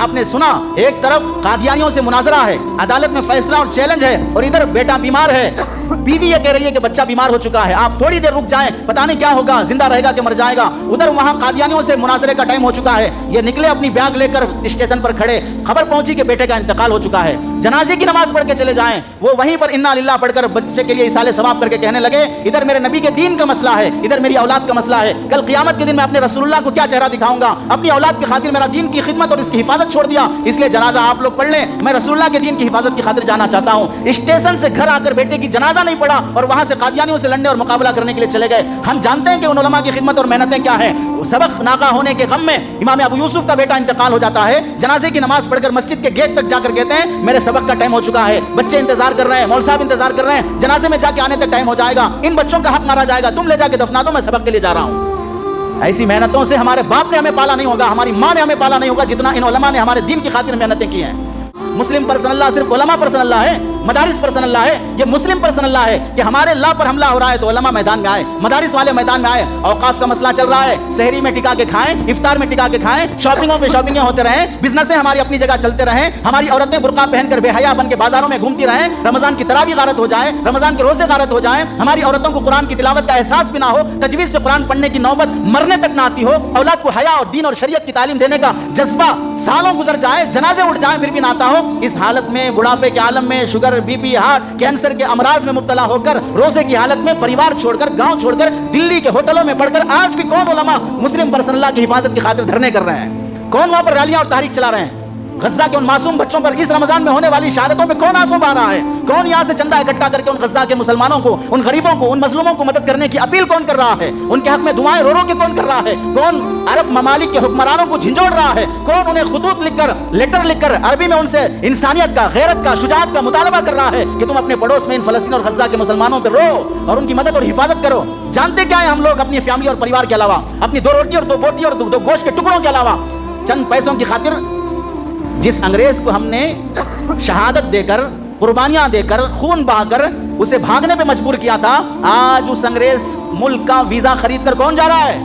آپ نے سنا ایک طرف قادیانیوں سے مناظرہ ہے, عدالت میں فیصلہ اور چیلنج ہے, اور ادھر بیٹا بیمار ہے, بیوی یہ کہہ رہی ہے کہ بچہ بیمار ہو چکا ہے, آپ تھوڑی دیر رک جائیں, پتہ نہیں کیا ہوگا, زندہ رہے گا کہ مر جائے گا. ادھر وہاں قادیانیوں سے مناظرے کا ٹائم ہو چکا ہے, یہ نکلے اپنی بیگ لے کر اسٹیشن پر کھڑے, خبر پہنچی کہ بیٹے کا انتقال ہو چکا ہے, جنازے کی نماز پڑھ کے چلے جائیں, وہ وہیں پر انا للہ پڑھ کر بچے کے لیے اصالہ ثواب کر کے کہنے لگے ادھر میرے نبی کے دین کا مسئلہ ہے, ادھر میری اولاد کا مسئلہ ہے, کل قیامت کے دن میں اپنے رسول اللہ کو کیا چہرہ دکھاؤں گا, اپنی اولاد کی خاطر میرا دین کی خدمت اور اس کی حفاظت چھوڑ دیا, اس لیے جنازہ آپ لوگ پڑھ لیں, میں رسول اللہ کے دین کی حفاظت کی خاطر جانا چاہتا ہوں. اسٹیشن سے گھر آ کر بیٹے کی جنازہ نہیں پڑھا اور وہاں سے قادیانیوں سے لڑنے اور مقابلہ کرنے کے لیے چلے گئے. ہم جانتے ہیں کہ ان علماء کی خدمت اور محنتیں کیا ہیں. سبق ناکہ ہونے کے غم میں امام ابو یوسف کا بیٹا انتقال ہو جاتا ہے, جنازے کی نماز پڑھ کر مسجد کے گیٹ تک جا کر کہتے ہیں میرے سبق کا ٹائم ہو چکا ہے, بچے انتظار کر رہے ہیں, مول صاحب انتظار کر رہے ہیں, جنازے میں جا کے آنے تک ٹائم ہو جائے گا, ان بچوں کا حق مارا جائے گا, تم لے جا کے دفنا دو, میں سبق کے لیے جا رہا ہوں. ایسی محنتوں سے ہمارے باپ نے ہمیں پالا نہیں ہوگا, ہماری ماں نے ہمیں پالا نہیں ہوگا جتنا ان علماء نے ہمارے دین کی خاطر محنتیں کی ہیں. مسلم پر صلی اللہ صرف علماء پر صلی اللہ ہے, مدارس پر صلی اللہ ہے, یہ مسلم پر صلی اللہ ہے کہ ہمارے اللہ پر حملہ ہو رہا ہے تو علماء میدان میں آئے, مدارس والے میدان میں آئے, اوقاف کا مسئلہ چل رہا ہے, سحری میں ٹکا کے کھائیں, افطار میں ٹکا کے کھائیں, شاپنگوں پہ شاپنگیں ہوتے رہیں, بزنسیں ہماری اپنی جگہ چلتے رہیں, ہماری عورتیں برقع پہن کر بے حیا بن کے بازاروں میں گھومتی رہیں, رمضان کی تراویح غارت ہو جائے, رمضان کے روزے غارت ہو جائیں, ہماری عورتوں کو قرآن کی تلاوت کا احساس بھی نہ ہو, تجوید سے قرآن پڑھنے کی نوبت مرنے تک نہ آتی ہو, اولاد کو حیا اور دین اور شریعت کی تعلیم دینے کا جذبہ سالوں گزر جائے, جنازے اٹھ جائیں پھر بھی نہ آتا ہو. اس حالت میں بڑھاپے کے عالم میں sugar, B P, heart, cancer کے امراض میں مبتلا ہو کر روزے کی حالت میں پریوار چھوڑ کر, گاؤں چھوڑ کر, دلی کے ہوٹلوں میں پڑھ کر آج بھی کون علماء مسلم پر صلی اللہ کی حفاظت کی خاطر دھرنے کر رہے ہیں, کون وہاں پر ریلیاں اور تحریک چلا رہے ہیں. غزہ کے ان معصوم بچوں پر اس رمضان میں ہونے والی شہادتوں میں کون آنسو بہا رہا ہے, کون یہاں سے چندہ اکٹھا کر کے ان غزہ کے مسلمانوں کو, ان غریبوں کو, ان مظلوموں کو مدد کرنے کی اپیل کون کر رہا ہے, ان کے حق میں دعائیں رو رو کے کون کر رہا ہے, کون عرب ممالک کے حکمرانوں کو جھنجھوڑ رہا ہے, کون انہیں خطوط لکھ کر, لیٹر لکھ کر عربی میں ان سے انسانیت کا, غیرت کا, شجاعت کا مطالبہ کر رہا ہے کہ تم اپنے پڑوس میں ان فلسطین اور غزہ کے مسلمانوں پہ رو اور ان کی مدد اور حفاظت کرو. جانتے کیا ہے ہم لوگ اپنی فیملی اور پریوار کے علاوہ, اپنی 2 روٹی اور 2 بوٹی اور 2 گوشت کے ٹکڑوں کے علاوہ, چند پیسوں کی خاطر جس انگریز کو ہم نے شہادت دے کر, قربانیاں دے کر, خون بہا کر اسے بھاگنے پہ مجبور کیا تھا, آج اس انگریز ملک کا ویزا خرید کر کون جا رہا ہے,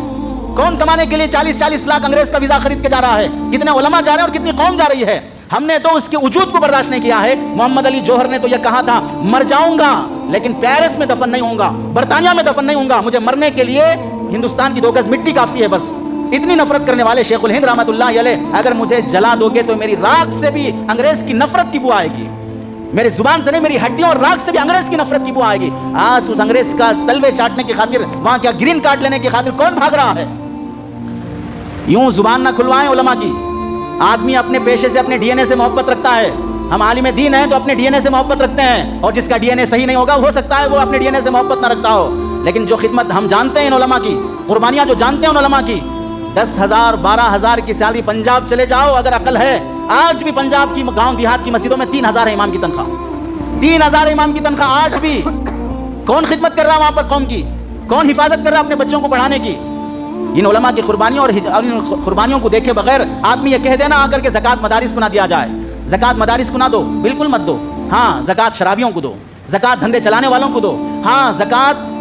کون کمانے کے لیے 40-40 لاکھ انگریز کا ویزا خرید کے جا رہا ہے, کتنے علماء جا رہے ہیں اور کتنی قوم جا رہی ہے. ہم نے تو اس کے وجود کو برداشت نہیں کیا ہے. محمد علی جوہر نے تو یہ کہا تھا مر جاؤں گا لیکن پیرس میں دفن نہیں ہوں گا, برطانیہ میں دفن نہیں ہوں گا, مجھے مرنے کے لیے ہندوستان کی 2 گز مٹی کافی ہے بس. اتنی نفرت کرنے والے شیخ الہند رحمت اللہ علیہ, اگر مجھے جلا دو گے تو میری راکھ سے بھی انگریز کی نفرت کی بو آئے گی, میرے زبان سے نہیں میری ہڈیوں اور راکھ سے بھی انگریز کی نفرت کی بو آئے گی. آج اس انگریز کا تلوے چاٹنے کی خاطر, وہاں کیا گرین کارڈ لینے کی خاطر کون بھاگ رہا ہے. یوں زبان نہ کھلوائیں علماء کی. آدمی اپنے پیشے سے, اپنے ڈی این اے سے محبت رکھتا ہے. ہم عالم دین ہیں تو اپنے ڈی این اے سے محبت رکھتے ہیں, اور جس کا ڈی این اے صحیح نہیں ہوگا ہو سکتا ہے وہ اپنے ڈی این اے سے محبت نہ رکھتا ہو, لیکن جو خدمت ہم جانتے ہیں ان علماء کی, قربانیاں جو جانتے ہیں ان علماء کی, 10,000 12,000 کی سیلری, پنجاب چلے جاؤ اگر عقل ہے, آج بھی پنجاب کی گاؤں دیہات کی مسجدوں میں 3,000 ہے امام کی تنخواہ, 3,000 امام کی تنخواہ آج بھی. کون خدمت کر رہا ہے وہاں پر قوم کی, کون حفاظت کر رہا ہے اپنے بچوں کو پڑھانے کی. ان علماء کی قربانیوں اور ان قربانیوں کو دیکھے بغیر آدمی یہ کہہ دینا آ کر کے زکوٰۃ مدارس کو نہ دیا جائے, زکوٰۃ مدارس کو نہ دو, بالکل مت دو. ہاں زکوٰۃ شرابیوں کو دو, زکوٰۃ دھندے چلانے والوں کو دو. ہاں زکوٰۃ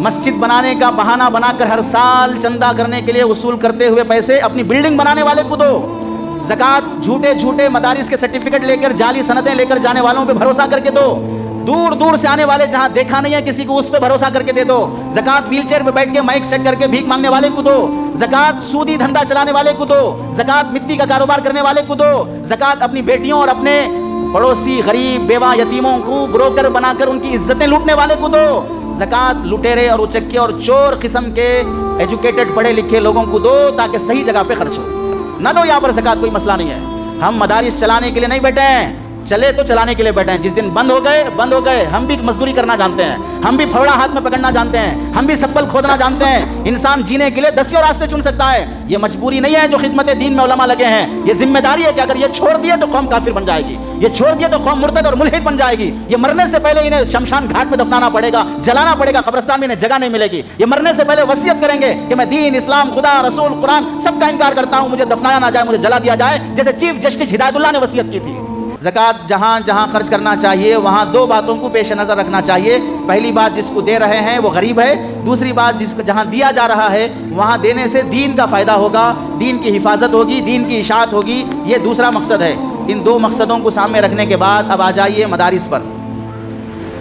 مسجد بنانے کا بہانہ بنا کر ہر سال چندہ کرنے کے لیے وصول کرتے ہوئے پیسے اپنی بلڈنگ بنانے والے کو دو. زکوٰۃ جھوٹے جھوٹے مدارس کے سرٹیفکیٹ لے کر, جعلی سندیں لے کر جانے والوں پہ بھروسہ کر کے دو. دور دور سے آنے والے جہاں دیکھا نہیں ہے کسی کو اس پہ بھروسہ کر کے دے دو. زکوٰۃ ویل چیئر پہ بیٹھ کے مائک سیٹ کر کے بھیک مانگنے والے کو دو. زکوٰۃ سودی دھندا چلانے والے کو دو. زکوٰۃ مٹی کا کاروبار کرنے والے کو دو. زکوٰۃ اپنی بیٹیوں اور اپنے پڑوسی غریب بیوہ یتیموں کو بروکر بنا کر ان کی عزتیں لوٹنے والے کو دو. زکوٰۃ لٹیرے اور اچکے اور چور قسم کے ایجوکیٹڈ پڑھے لکھے لوگوں کو دو تاکہ صحیح جگہ پہ خرچ ہو. نہ دو یہاں پر زکوٰۃ, کوئی مسئلہ نہیں ہے. ہم مدارس چلانے کے لیے نہیں بیٹھے ہیں, چلے تو چلانے کے لیے بیٹھے ہیں. جس دن بند ہو گئے. ہم بھی مزدوری کرنا جانتے ہیں, ہم بھی پھوڑا ہاتھ میں پکڑنا جانتے ہیں, ہم بھی سبل کھودنا جانتے ہیں. انسان جینے کے لیے 10 راستے چن سکتا ہے. یہ مجبوری نہیں ہے جو خدمت دین میں علماء لگے ہیں, یہ ذمہ داری ہے کہ اگر یہ چھوڑ دیے تو قوم کافر بن جائے گی, یہ چھوڑ دیے تو قوم مرتد اور ملحد بن جائے گی. یہ مرنے سے پہلے انہیں شمشان گھاٹ میں دفنانا پڑے گا, جلانا پڑے گا, قبرستان میں انہیں جگہ نہیں ملے گی. یہ مرنے سے پہلے وصیت کریں گے کہ میں دین, اسلام, خدا, رسول, قرآن سب کا انکار کرتا ہوں, مجھے دفنایا نہ جائے, مجھے جلا دیا جائے, جیسے چیف جسٹس ہدایت اللہ نے وصیت کی تھی. زکوٰۃ جہاں جہاں خرچ کرنا چاہیے وہاں دو باتوں کو پیش نظر رکھنا چاہیے. پہلی بات جس کو دے رہے ہیں وہ غریب ہے. دوسری بات جہاں دیا جا رہا ہے وہاں دینے سے دین کا فائدہ ہوگا, دین کی حفاظت ہوگی, دین کی اشاعت ہوگی. یہ دوسرا مقصد ہے. ان دو مقصدوں کو سامنے رکھنے کے بعد اب آ جائیے مدارس پر.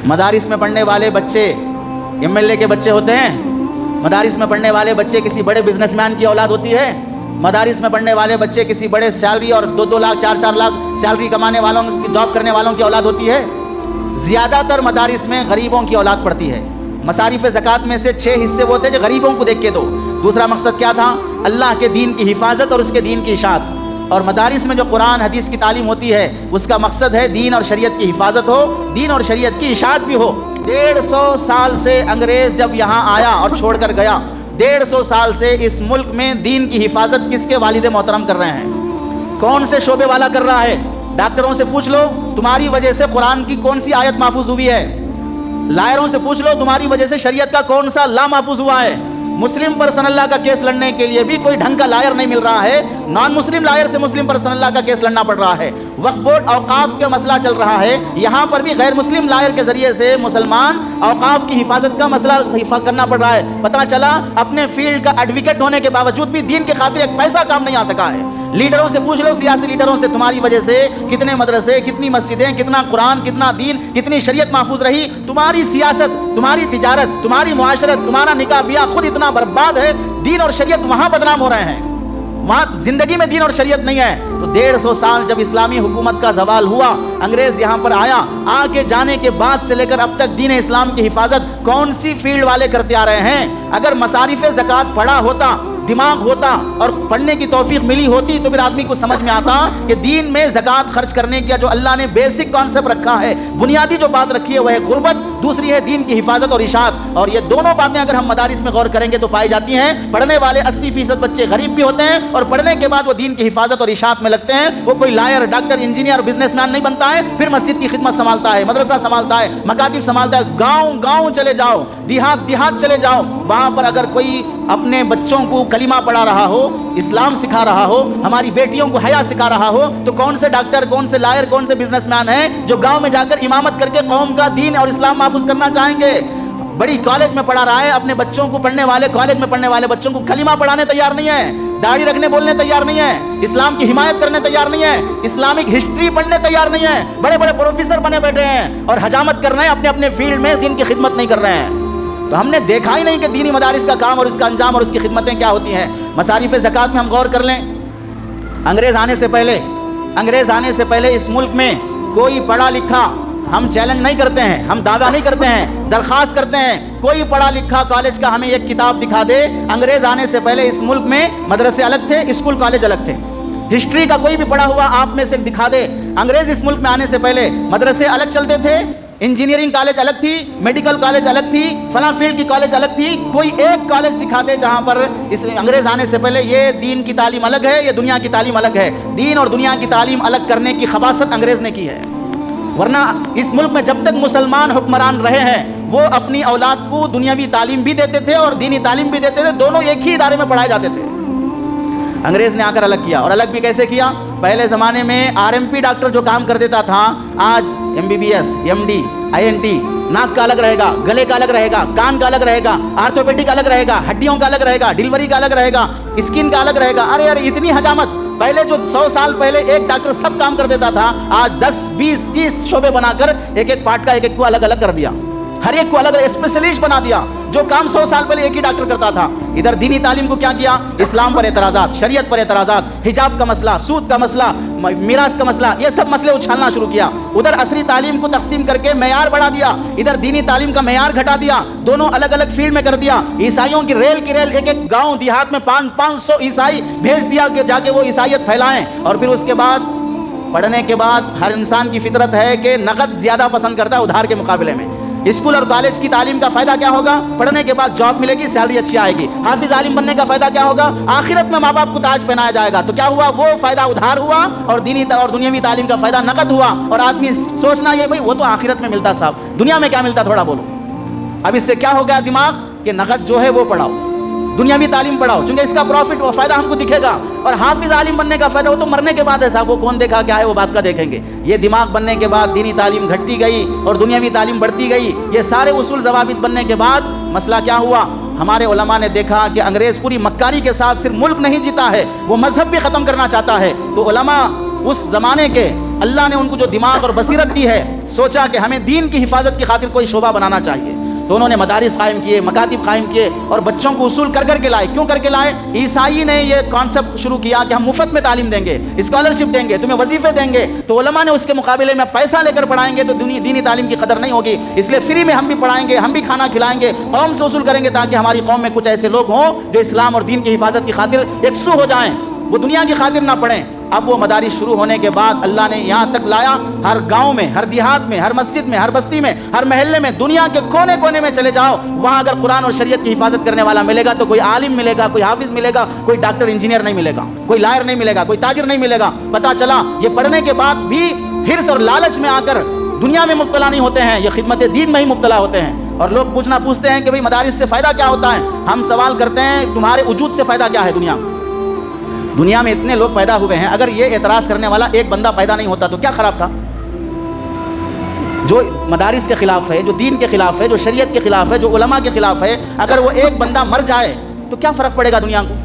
مدارس میں پڑھنے والے بچے MLA کے بچے ہوتے ہیں. مدارس میں پڑھنے والے بچے کسی بڑے بزنس مین کی اولاد ہوتی ہے. مدارس میں پڑھنے والے بچے کسی بڑے سیلری اور 2-2 لاکھ 4-4 لاکھ سیلری کمانے والوں کی جاب کرنے والوں کی اولاد ہوتی ہے. زیادہ تر مدارس میں غریبوں کی اولاد پڑتی ہے. مصارف زکوٰۃ میں سے 6 حصے وہ ہوتے ہیں جو غریبوں کو دیکھ کے دو. دوسرا مقصد کیا تھا؟ اللہ کے دین کی حفاظت اور اس کے دین کی اشاعت. اور مدارس میں جو قرآن حدیث کی تعلیم ہوتی ہے اس کا مقصد ہے دین اور شریعت کی حفاظت ہو, دین اور شریعت کی اشاعت بھی ہو. 150 سال سے انگریز جب یہاں آیا اور چھوڑ کر گیا, 150 سال سے اس ملک میں دین کی حفاظت کس کے والد محترم کر رہے ہیں؟ کون سے شعبے والا کر رہا ہے؟ ڈاکٹروں سے پوچھ لو تمہاری وجہ سے قرآن کی کون سی آیت محفوظ ہوئی ہے. لائروں سے پوچھ لو تمہاری وجہ سے شریعت کا کون سا لا محفوظ ہوا ہے. مسلم پرسن اللہ کا کیس لڑنے کے لیے بھی کوئی ڈھنگ کا لائر نہیں مل رہا ہے. نان مسلم لائر سے مسلم پرسن اللہ کا کیس لڑنا پڑ رہا ہے. وقف بورڈ اوقاف کا مسئلہ چل رہا ہے, یہاں پر بھی غیر مسلم لائر کے ذریعے سے مسلمان اوقاف کی حفاظت کا مسئلہ کرنا پڑ رہا ہے. پتہ چلا اپنے فیلڈ کا ایڈوکیٹ ہونے کے باوجود بھی دین کے خاطر ایک پیسہ کام نہیں آ سکا ہے. لیڈروں سے پوچھ لو, سیاسی لیڈروں سے, تمہاری وجہ سے کتنے مدرسے, کتنی مسجدیں, کتنا قرآن, کتنا دین, کتنی شریعت محفوظ رہی. تمہاری سیاست, تمہاری تجارت, تمہاری معاشرت, تمہارا نکاح بیاہ خود اتنا برباد ہے, دین اور شریعت وہاں بدنام ہو رہے ہیں. وہاں زندگی میں دین اور شریعت نہیں ہے. تو 150 سال جب اسلامی حکومت کا زوال ہوا, انگریز یہاں پر آیا, آ کے جانے کے بعد سے لے کر اب تک دین اسلام کی حفاظت کون سی فیلڈ والے کرتے آ رہے ہیں؟ اگر مصارف زکوٰۃ پڑھا ہوتا, دماغ ہوتا اور پڑھنے کی توفیق ملی ہوتی تو پھر آدمی کو سمجھ میں آتا کہ دین میں زکوٰۃ خرچ کرنے کا جو اللہ نے بیسک کانسیپٹ رکھا ہے, بنیادی جو بات رکھی ہے وہ ہے غربت, دوسری ہے دین کی حفاظت اور اشاعت. اور یہ دونوں باتیں اگر ہم مدارس میں غور کریں گے تو پائی جاتی ہیں. پڑھنے والے 80% بچے غریب بھی ہوتے ہیں اور پڑھنے کے بعد وہ دین کی حفاظت اور اشاعت میں لگتے ہیں. وہ کوئی lawyer, doctor, engineer, business man نہیں بنتا ہے, پھر مسجد کی خدمت سنبھالتا ہے, مدرسہ سنبھالتا ہے, مکاتب سنبھالتا ہے. گاؤں گاؤں چلے جاؤ, دیہات چلے جاؤ, وہاں پر اگر کوئی اپنے بچوں کو کلمہ پڑھا رہا ہو, اسلام سکھا رہا ہو, ہماری بیٹیوں کو حیا سکھا رہا ہو, تو کون سے ڈاکٹر, کون سے لائر, کون سے بزنس مین ہیں جو گاؤں میں جا کر امامت کر کے قوم کا دین اور اسلام محفوظ کرنا چاہیں گے؟ بڑی کالج میں پڑھا رہا ہے, اپنے بچوں کو پڑھنے والے کالج میں پڑھنے والے بچوں کو کلمہ پڑھانے تیار نہیں ہے, داڑھی رکھنے بولنے تیار نہیں ہے, اسلام کی حمایت کرنے تیار نہیں ہے, اسلامک ہسٹری پڑھنے تیار نہیں ہے. بڑے بڑے پروفیسر بنے بیٹھے ہیں اور حجامت کر رہے ہیں, اپنے اپنے فیلڈ میں دین کی خدمت نہیں کر رہے ہیں. تو ہم نے دیکھا ہی نہیں کہ دینی مدارس کا کام اور اس کا انجام اور اس کی خدمتیں کیا ہوتی ہیں. مصارف زکوٰۃ میں ہم غور کر لیں. انگریز آنے سے پہلے اس ملک میں کوئی پڑھا لکھا, ہم چیلنج نہیں کرتے ہیں, ہم دعویٰ نہیں کرتے ہیں, درخواست کرتے ہیں, کوئی پڑھا لکھا کالج کا ہمیں ایک کتاب دکھا دے. انگریز آنے سے پہلے اس ملک میں مدرسے الگ تھے, اسکول کالج الگ تھے. ہسٹری کا کوئی بھی پڑھا ہوا آپ میں سے دکھا دے. انگریز اس ملک میں آنے سے پہلے مدرسے الگ چلتے تھے, انجینئرنگ کالج الگ تھی, میڈیکل کالج الگ تھی, فلاں فیلڈ کی کالج الگ تھی. کوئی ایک کالج دکھا دے جہاں پر اس انگریز آنے سے پہلے یہ دین کی تعلیم الگ ہے, یہ دنیا کی تعلیم الگ ہے. دین اور دنیا کی تعلیم الگ کرنے کی خباثت انگریز نے کی ہے. ورنہ اس ملک میں جب تک مسلمان حکمران رہے ہیں وہ اپنی اولاد کو دنیاوی تعلیم بھی دیتے تھے اور دینی تعلیم بھی دیتے تھے, دونوں ایک ہی ادارے میں پڑھائے جاتے تھے. انگریز نے آ کر الگ کیا, اور الگ بھی کیسے کیا؟ پہلے زمانے میں RMP ڈاکٹر جو کام کر دیتا تھا, آج MBBS, MD, INT, ناک کا الگ رہے گا, گلے کا الگ رہے گا, کان کا الگ رہے گا, آرتھوپیڈک الگ رہے گا, ہڈیوں کا الگ رہے گا, ڈیلیوری کا الگ رہے گا, اسکن کا الگ رہے گا. ارے ارے اتنی حجامت. پہلے جو 100 سال پہلے ایک ڈاکٹر سب کام کر دیتا تھا, آج 10, 20, 30 شعبے بنا کر ایک ایک پارٹ کا ایک ایک کو الگ الگ کر دیا, ہر ایک کو الگ الگ اسپیشلسٹ بنا دیا. جو کام 100 سال پہلے ایک ہی ڈاکٹر کرتا تھا. ادھر دینی تعلیم کو کیا کیا؟ اسلام پر اعتراضات, شریعت پر اعتراضات, حجاب کا مسئلہ, سود کا مسئلہ, میراث کا مسئلہ, یہ سب مسئلے اچھالنا شروع کیا. ادھر عصری تعلیم کو تقسیم کر کے معیار بڑھا دیا, ادھر دینی تعلیم کا معیار گھٹا دیا, دونوں الگ الگ فیلڈ میں کر دیا. عیسائیوں کی ریل ایک ایک گاؤں دیہات میں 500 عیسائی بھیج دیا کہ جا کے وہ عیسائیت پھیلائیں. اور پھر اس کے بعد پڑھنے کے بعد ہر انسان کی فطرت ہے کہ نقد زیادہ پسند کرتا ہے ادھار کے مقابلے میں. اسکول اور کالج کی تعلیم کا فائدہ کیا ہوگا؟ پڑھنے کے بعد جاب ملے گی, سیلری اچھی آئے گی. حافظ عالم بننے کا فائدہ کیا ہوگا؟ آخرت میں ماں باپ کو تاج پہنایا جائے گا. تو کیا ہوا؟ وہ فائدہ ادھار ہوا اور دینی اور دنیاوی تعلیم کا فائدہ نقد ہوا. اور آدمی سوچنا یہ بھائی وہ تو آخرت میں ملتا, صاحب دنیا میں کیا ملتا, تھوڑا بولو. اب اس سے کیا ہو گیا دماغ کہ نقد جو ہے وہ پڑھاؤ, دنیاوی تعلیم پڑھاؤ، چونکہ اس کا پروفٹ و فائدہ ہم کو دکھے گا، اور حافظ عالم بننے کا فائدہ وہ تو مرنے کے بعد ہے صاحب، وہ کون دیکھا کیا ہے وہ بات کا دیکھیں گے۔ یہ دماغ بننے کے بعد دینی تعلیم گھٹتی گئی اور دنیاوی تعلیم بڑھتی گئی، یہ سارے اصول ضوابط بننے کے بعد مسئلہ کیا ہوا؟ ہمارے علماء نے دیکھا کہ انگریز پوری مکاری کے ساتھ صرف ملک نہیں جیتا ہے، وہ مذہب بھی ختم کرنا چاہتا ہے، تو علماء اس زمانے کے اللہ نے ان کو جو دماغ اور بصیرت دی ہے، سوچا کہ ہمیں دین کی حفاظت کی خاطر کوئی شعبہ بنانا چاہیے، تو انہوں نے مدارس قائم کیے، مکاتب قائم کیے اور بچوں کو اصول کر کے لائے۔ کیوں کر کے لائے؟ عیسائی نے یہ کانسیپٹ شروع کیا کہ ہم مفت میں تعلیم دیں گے، اسکالرشپ دیں گے، تمہیں وظیفے دیں گے، تو علماء نے اس کے مقابلے میں پیسہ لے کر پڑھائیں گے تو دینی تعلیم کی قدر نہیں ہوگی، اس لیے فری میں ہم بھی پڑھائیں گے، ہم بھی کھانا کھلائیں گے، قوم سے وصول کریں گے تاکہ ہماری قوم میں کچھ ایسے لوگ ہوں جو اسلام اور دین کی حفاظت کی خاطر یکسو ہو جائیں، وہ دنیا کی خاطر نہ پڑھیں۔ اب وہ مدارس شروع ہونے کے بعد اللہ نے یہاں تک لایا، ہر گاؤں میں، ہر دیہات میں، ہر مسجد میں، ہر بستی میں، ہر محلے میں، دنیا کے کونے کونے میں چلے جاؤ، وہاں اگر قرآن اور شریعت کی حفاظت کرنے والا ملے گا تو کوئی عالم ملے گا، کوئی حافظ ملے گا، کوئی ڈاکٹر انجینئر نہیں ملے گا، کوئی لائر نہیں ملے گا، کوئی تاجر نہیں ملے گا۔ پتہ چلا یہ پڑھنے کے بعد بھی حرص اور لالچ میں آ کر دنیا میں مبتلا نہیں ہوتے ہیں، یہ خدمت دین میں ہی مبتلا ہوتے ہیں۔ اور لوگ پوچھتے ہیں کہ بھئی مدارس سے فائدہ کیا ہوتا ہے؟ ہم سوال کرتے ہیں تمہارے وجود سے فائدہ کیا ہے؟ دنیا میں اتنے لوگ پیدا ہوئے ہیں، اگر یہ اعتراض کرنے والا ایک بندہ پیدا نہیں ہوتا تو کیا خراب تھا؟ جو مدارس کے خلاف ہے، جو دین کے خلاف ہے، جو شریعت کے خلاف ہے، جو علماء کے خلاف ہے، اگر وہ ایک بندہ مر جائے تو کیا فرق پڑے گا دنیا کو؟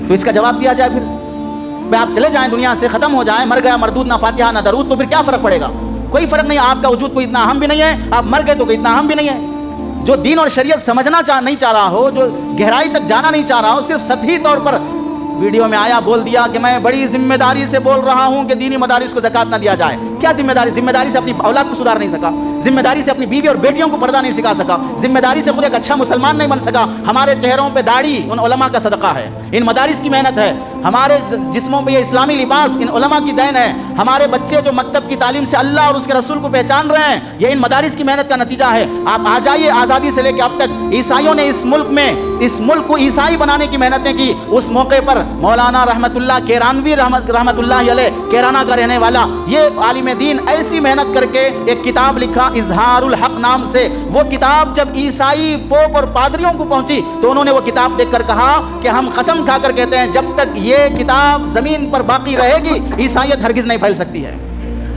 تو اس کا جواب دیا جائے پھر آپ چلے جائیں، دنیا سے ختم ہو جائیں، مر گیا مردود، نہ فاتحہ نہ درود، تو پھر کیا فرق پڑے گا؟ کوئی فرق نہیں، آپ کا وجود کوئی اتنا اہم بھی نہیں ہے، آپ مر گئے تو کوئی اتنا اہم بھی نہیں ہے۔ جو دین اور شریعت سمجھنا نہیں چاہ رہا ہو، جو گہرائی تک جانا نہیں چاہ رہا ہو، صرف سطحی طور پر ویڈیو میں آیا بول دیا کہ میں بڑی ذمہ داری سے بول رہا ہوں کہ دینی مدارس کو زکوٰۃ نہ دیا جائے۔ کیا ذمہ داری سے اپنی اولاد کو سدھار نہیں سکا، ذمہ داری سے اپنی بیوی اور بیٹیوں کو پردہ نہیں سکھا سکا، ذمہ داری سے خود ایک اچھا مسلمان نہیں بن سکا۔ ہمارے چہروں پہ داڑھی ان علماء کا صدقہ ہے، ان مدارس کی محنت ہے، ہمارے جسموں پہ یہ اسلامی لباس ان علماء کی دین ہے، ہمارے بچے جو مکتب کی تعلیم سے اللہ اور اس کے رسول کو پہچان رہے ہیں، یہ ان مدارس کی محنت کا نتیجہ ہے۔ آپ آ جائیے، آزادی سے لے کے اب تک عیسائیوں نے اس ملک کو عیسائی بنانے کی محنتیں کی۔ اس موقع پر مولانا رحمت اللہ کیرانوی رحمت اللہ علیہ، کیرانہ کا رہنے والا یہ عالم دین، ایسی محنت کر کے ایک کتاب لکھا اظہار الحق نام سے۔ وہ کتاب جب عیسائی پوپ اور پادریوں کو پہنچی تو انہوں نے وہ کتاب دیکھ کر کہا کہ ہم قسم کھا کر کہتے ہیں جب تک یہ کتاب زمین پر باقی رہے گی عیسائیت ہرگز نہیں پھیل سکتی ہے۔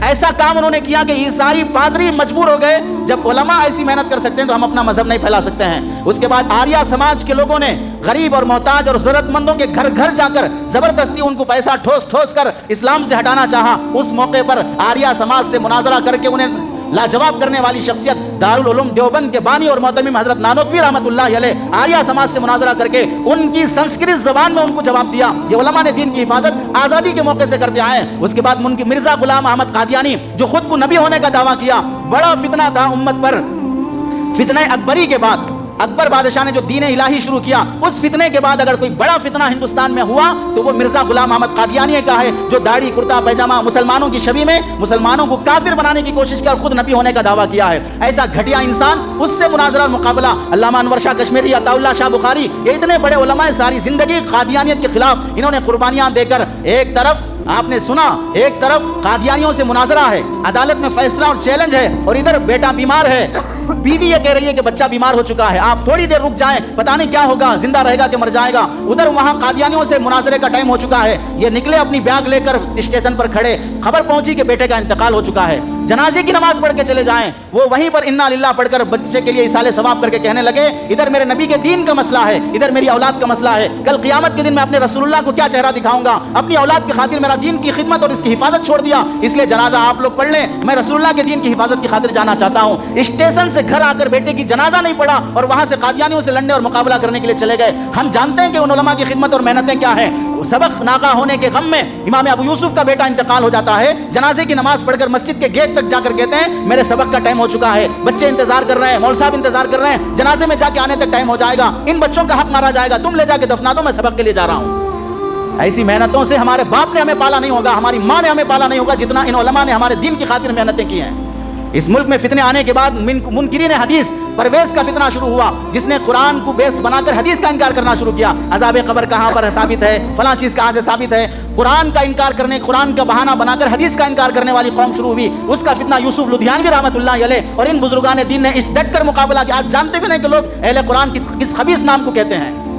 ایسا کام انہوں نے کیا کہ عیسائی پادری مجبور ہو گئے، جب علماء ایسی محنت کر سکتے ہیں تو ہم اپنا مذہب نہیں پھیلا سکتے ہیں۔ اس کے بعد آریہ سماج کے لوگوں نے غریب اور محتاج اور ضرورت مندوں کے گھر گھر جا کر زبردستی ان کو پیسہ ٹھوس کر اسلام سے ہٹانا چاہا۔ اس موقع پر آریہ سماج سے مناظرہ کر کے انہیں لاجواب کرنے والی شخصیت دارالعلوم دیوبند کے بانی اور محتمم حضرت نانوتوی رحمت اللہ علیہ، آریہ سماج سے مناظرہ کر کے ان کی سنسکرت زبان میں ان کو جواب دیا۔ یہ علماء نے دین کی حفاظت آزادی کے موقع سے کرتے آئے ہیں۔ اس کے بعد مرزا غلام احمد قادیانی جو خود کو نبی ہونے کا دعویٰ کیا، بڑا فتنہ تھا امت پر۔ فتنہ اکبری کے بعد اکبر بادشاہ نے جو دین الہی شروع کیا، اس فتنے کے بعد اگر کوئی بڑا فتنہ ہندوستان میں ہوا تو وہ مرزا غلام احمد قادیانی کا ہے، جو داڑھی کرتا پیجامہ مسلمانوں کی شبیہ میں مسلمانوں کو کافر بنانے کی کوشش کی اور خود نبی ہونے کا دعویٰ کیا ہے۔ ایسا گھٹیا انسان، اس سے مناظرہ اور مقابلہ۔ علامہ انور شاہ کشمیری، عطا اللہ شاہ بخاری، یہ اتنے بڑے علماء ساری زندگی قادیانیت کے خلاف انہوں نے قربانیاں دے کر، ایک طرف آپ نے سنا، ایک طرف قادیانیوں سے مناظرہ ہے، عدالت میں فیصلہ اور چیلنج ہے، اور ادھر بیٹا بیمار ہے، بیوی یہ کہہ رہی ہے کہ بچہ بیمار ہو چکا ہے، آپ تھوڑی دیر رک جائیں، پتہ نہیں کیا ہوگا، زندہ رہے گا کہ مر جائے گا۔ ادھر وہاں قادیانیوں سے مناظرے کا ٹائم ہو چکا ہے، یہ نکلے اپنی بیگ لے کر اسٹیشن پر کھڑے، خبر پہنچی کہ بیٹے کا انتقال ہو چکا ہے، جنازے کی نماز پڑھ کے چلے جائیں، وہ وہیں پر انا للہ پڑھ کر بچے کے لیے اصالہ ثواب کر کے کہنے لگے ادھر میرے نبی کے دین کا مسئلہ ہے، ادھر میری اولاد کا مسئلہ ہے، کل قیامت کے دن میں اپنے رسول اللہ کو کیا چہرہ دکھاؤں گا، اپنی اولاد کی خاطر میرا دین کی خدمت اور اس کی حفاظت چھوڑ دیا، اس لیے جنازہ آپ لوگ پڑھ لیں، میں رسول اللہ کے دین کی حفاظت کی خاطر جانا چاہتا ہوں۔ اسٹیشن سے گھر آ کر بیٹے کی جنازہ نہیں پڑھا اور وہاں سے قادیانیوں سے لڑنے اور مقابلہ کرنے کے لیے چلے گئے۔ ہم جانتے ہیں کہ ان علماء کی خدمت اور محنتیں کیا ہیں۔ سبق ناکہ ہونے کے غم میں امام ابو یوسف کا بیٹا انتقال ہو جاتا ہے، جنازے کی نماز پڑھ کر مسجد کے گیٹ تک جا کر کہتے ہیں میرے سبق کا ٹائم ہو چکا ہے، بچے انتظار کر رہے ہیں، مول صاحب انتظار کر رہے ہیں، جنازے میں جا کے آنے تک ٹائم ہو جائے گا، ان بچوں کا حق مارا جائے گا، تم لے جا کے دفنا دو، میں سبق کے لیے جا رہا ہوں۔ ایسی محنتوں سے ہمارے باپ نے ہمیں پالا نہیں ہوگا، ہماری ماں نے ہمیں پالا نہیں ہوگا جتنا ان علماء نے ہمارے دین کی خاطر محنتیں کی ہیں۔ اس ملک میں فتنے آنے کے بعد منکرین حدیث پرویز کا فتنہ شروع ہوا، جس نے قرآن کو بیس بنا کر حدیث کا انکار کرنا شروع کیا، عذاب قبر کہاں پر ثابت ہے، فلاں چیز کہاں سے ثابت ہے، قرآن کا انکار کرنے، قرآن کا بہانہ بنا کر حدیث کا انکار کرنے والی قوم شروع ہوئی۔ اس کا فتنہ یوسف لدھیانوی رحمت اللہ علیہ اور ان بزرگان دین نے اس ڈٹ کر مقابلہ کیا۔ آج جانتے بھی نہیں کہ لوگ اہل قرآن کس خبیث نام کو کہتے ہیں،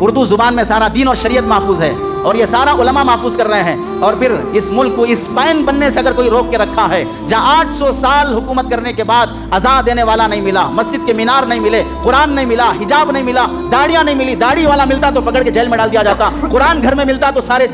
اردو زبان میں سارا دین اور شریعت محفوظ ہے اور یہ سارا علماء محفوظ کر رہے ہیں. اور پھر اس ملک کو اسپین بننے سے اگر کوئی روک کے رکھا ہے, جہاں 800 سال حکومت کرنے کے بعد اذان دینے والا نہیں ملا, مسجد کے مینار نہیں ملے, قرآن نہیں ملا, حجاب نہیں ملا, داڑیاں نہیں ملی, داڑھی والا ملتا تو پکڑ کے جیل میں ڈال دیا جاتا, قرآن گھر میں ملتا تو سارے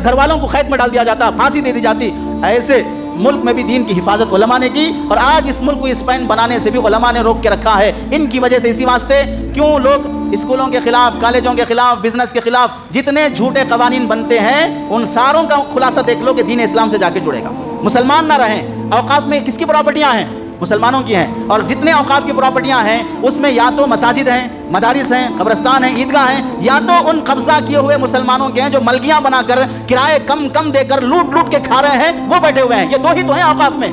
گھر والوں کو قید میں ڈال دیا جاتا, پھانسی دے دی جاتی. ایسے ملک میں بھی دین کی حفاظت علماء نے کی, اور آج اس ملک کو اسپین بنانے سے بھی علماء نے روک کے رکھا ہے. ان کی وجہ سے, اسی واسطے کیوں لوگ اسکولوں کے خلاف, کالجوں کے خلاف, بزنس کے خلاف جتنے جھوٹے قوانین بنتے ہیں, ان ساروں کا خلاصہ دیکھ لو کہ دین اسلام سے جا کے جڑے گا. مسلمان نہ رہیں. اوقاف میں کس کی پراپرٹیاں ہیں؟ مسلمانوں کی ہیں. اور جتنے اوقاف کی پراپرٹیاں ہیں اس میں یا تو مساجد ہیں, مدارس ہیں, قبرستان ہیں, عیدگاہ ہیں, یا تو ان قبضہ کیے ہوئے مسلمانوں کے ہیں جو ملکیاں بنا کر کرائے کم دے کر لوٹ کے کھا رہے ہیں, وہ بیٹھے ہوئے ہیں. یہ دو ہی تو ہیں اوقاف میں,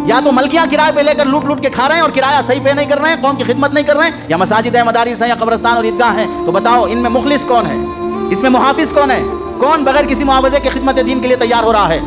یا تو ملکیاں کرائے پہ لے کر لوٹ کے کھا رہے ہیں اور کرایہ صحیح پہ نہیں کر رہے ہیں, قوم کی خدمت نہیں کر رہے ہیں, یا مساجد ہیں, مدارس ہیں, یا قبرستان اور عیدگاہ ہیں. تو بتاؤ ان میں مخلص کون ہے, اس میں محافظ کون ہے, کون بغیر کسی معاوضے کے خدمت دین کے لیے تیار ہو رہا ہے؟